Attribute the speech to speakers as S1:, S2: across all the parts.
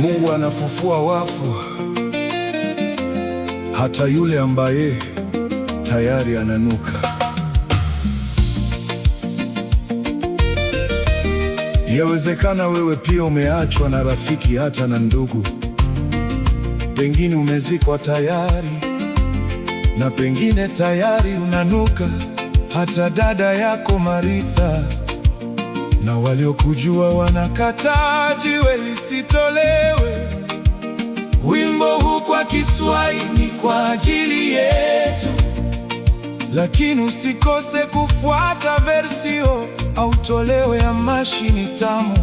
S1: Mungu anafufua wafu, hata yule ambaye tayari ananuka. Yawezekana wewe pia umeachwa na rafiki, hata na ndugu. Pengine umezikwa tayari, na pengine tayari unanuka. Hata dada yako Maritha na waliokujua wanakataa jiwe lisitolewe. Wimbo huu kwa Kiswahili ni kwa ajili yetu, lakini usikose kufuata versio au toleo ya mashini tamu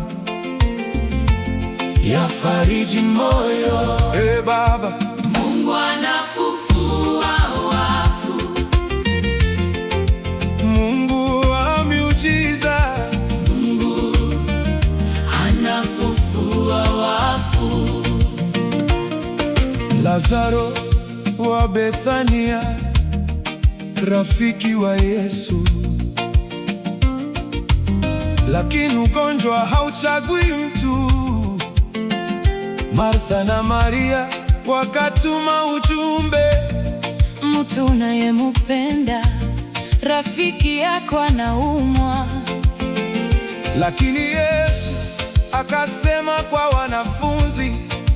S1: ya fariji moyo. Baba,
S2: Mungu anafufua wafu,
S1: Mungu wa miujiza,
S2: Mungu anafufua wafu.
S1: Lazaro wa Bethania, rafiki wa Yesu. Lakini ugonjwa hauchagui mtu. Martha na Maria wakatuma ujumbe,
S2: mtu unayemupenda rafiki yako anaumwa.
S1: Lakini Yesu akasema kwa wanafunzi,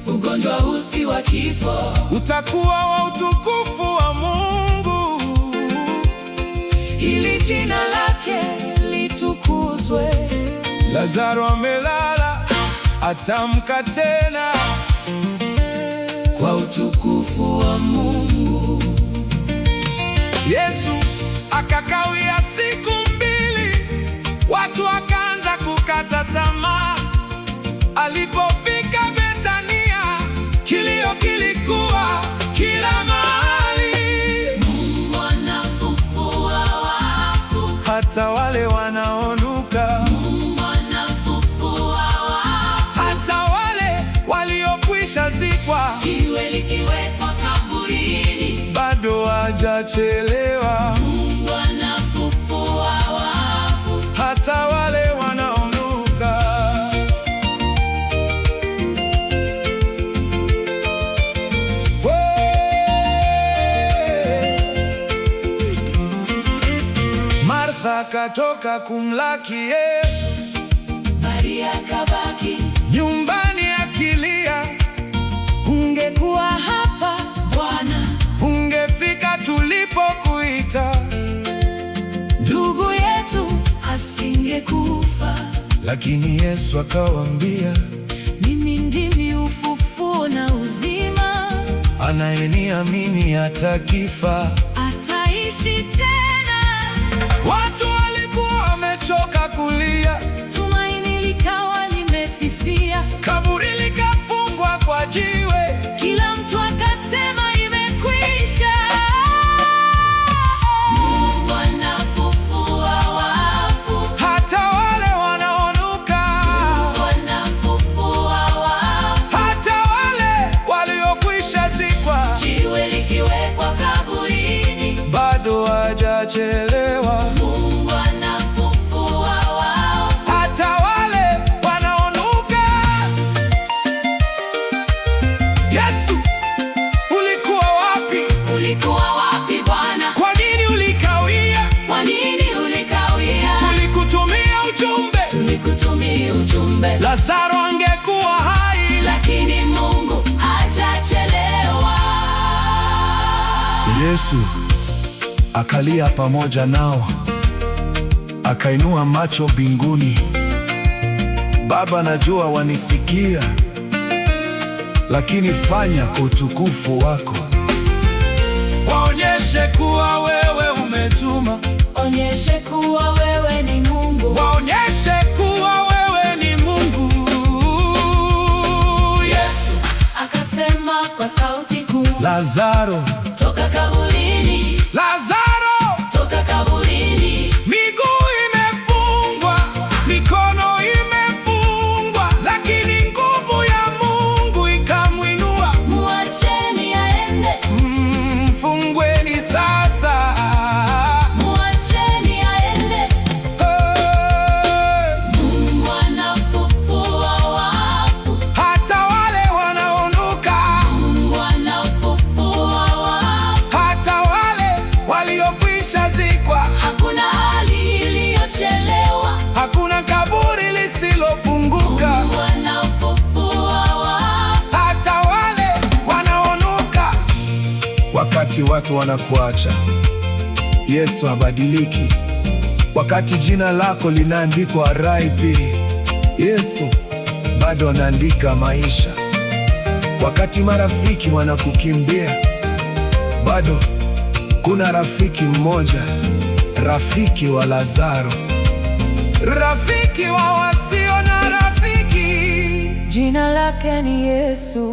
S2: ugonjwa huu si wa kifo,
S1: utakuwa wa utukufu wa Mungu,
S2: ili jina lake litukuzwe.
S1: Lazaro amelala, atamka tena
S2: kwa utukufu wa Mungu.
S1: Yesu akakawia siku 2, watu wakaanza kukata tamaa. Alipofika Bethania, kilio kilikuwa kila mahali.
S2: Mungu anafufua wafu,
S1: Hata wale wanaonuka,
S2: Mungu anafufua wafu.
S1: hata wale waliokwisha zikwa,
S2: Jiwe likiwekwa kaburini,
S1: bado hajachelewa.
S2: Mungu anafufua wafu.
S1: Hata wale wanaonuka, Martha katoka kumlaki Yesu,
S2: Maria kabaki
S1: nyumbani akilia.
S2: ungekuwa hapa Bwana,
S1: Ungefika tulipokuita,
S2: ndugu yetu asingekufa.
S1: lakini Yesu akawaambia,
S2: Mimi ndimi ufufuo na uzima,
S1: anayeniamini hata kifa
S2: ataishi tena.
S1: Watu walikuwa wamechoka kulia,
S2: Tumaini likawa limefifia,
S1: kaburi likafungwa kwa jiwe.
S2: kila mtu akasema imekwisha. Mungu anafufua wafu,
S1: Hata wale wanaonuka,
S2: Mungu anafufua wafu.
S1: hata wale waliokwisha zikwa,
S2: Jiwe likiwekwa kaburini,
S1: bado hajachelewa.
S2: Mungu anafufua wafu.
S1: Hata wale wanaonuka. Yesu, ulikuwa wapi?
S2: Ulikuwa wapi Bwana?
S1: Kwa nini ulikawia?
S2: Kwa nini ulikawia?
S1: Tulikutumia ujumbe,
S2: Tulikutumia ujumbe,
S1: Lazaro angekuwa hai.
S2: lakini Mungu hajachelewa.
S1: Yesu akalia pamoja nao, akainua macho mbinguni. Baba, najua wanisikia, lakini fanya kwa utukufu wako. Waonyeshe kuwa wewe umetuma,
S2: Onyeshe kuwa wewe ni Mungu.
S1: waonyeshe kuwa wewe ni Mungu.
S2: Yesu akasema kwa sauti kuu,
S1: Lazaro,
S2: toka kaburini,
S1: Lazaro,
S2: toka kaburini.
S1: miguu imefungwa, mikono imefungwa, lakini nguvu ya Mungu ikamwinua.
S2: Muacheni aende,
S1: Mfungweni sasa.
S2: muacheni aende. Mungu anafufua wafu,
S1: Hata wale waliokwisha zikwa.
S2: Hakuna hali iliyochelewa,
S1: Hakuna kaburi lisilofunguka.
S2: Mungu anafufua wafu.
S1: Hata wale wanaonuka. Wakati watu wanakuacha, Yesu habadiliki. Wakati jina lako linaandikwa RIP, Yesu bado anaandika maisha. Wakati marafiki wanakukimbia, bado kuna rafiki mmoja, rafiki wa Lazaro, rafiki wa wasio na rafiki.
S2: Jina lake ni Yesu.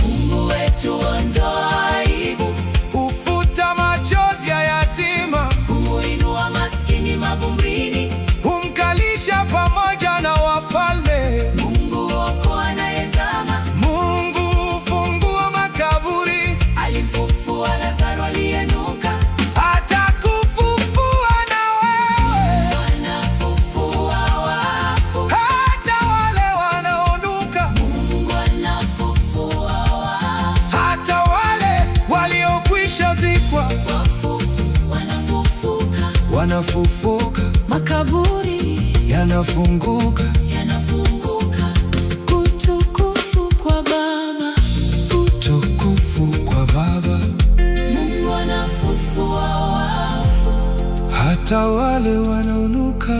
S2: Mungu wetu ondoa aibu,
S1: Hufuta machozi ya yatima,
S2: humuinua maskini mavumbini.
S1: humkalisha pamoja na wafalme.
S2: Mungu okoa anayezama,
S1: Mungu hufungua makaburi,
S2: alimfufua Lazaro aliyenuka.
S1: atakufufua na wewe.
S2: Anafufua wafu,
S1: Hata wale wanaonuka,
S2: Mungu anafufua wafu.
S1: hata wale waliokwisha zikwa,
S2: Wafu wanafufuka,
S1: wanafufuka,
S2: makaburi
S1: yanafunguka.
S2: yanafunguka. Utukufu kwa Baba,
S1: Utukufu kwa Baba.
S2: Mungu anafufua wafu.
S1: Hata wale wanaonuka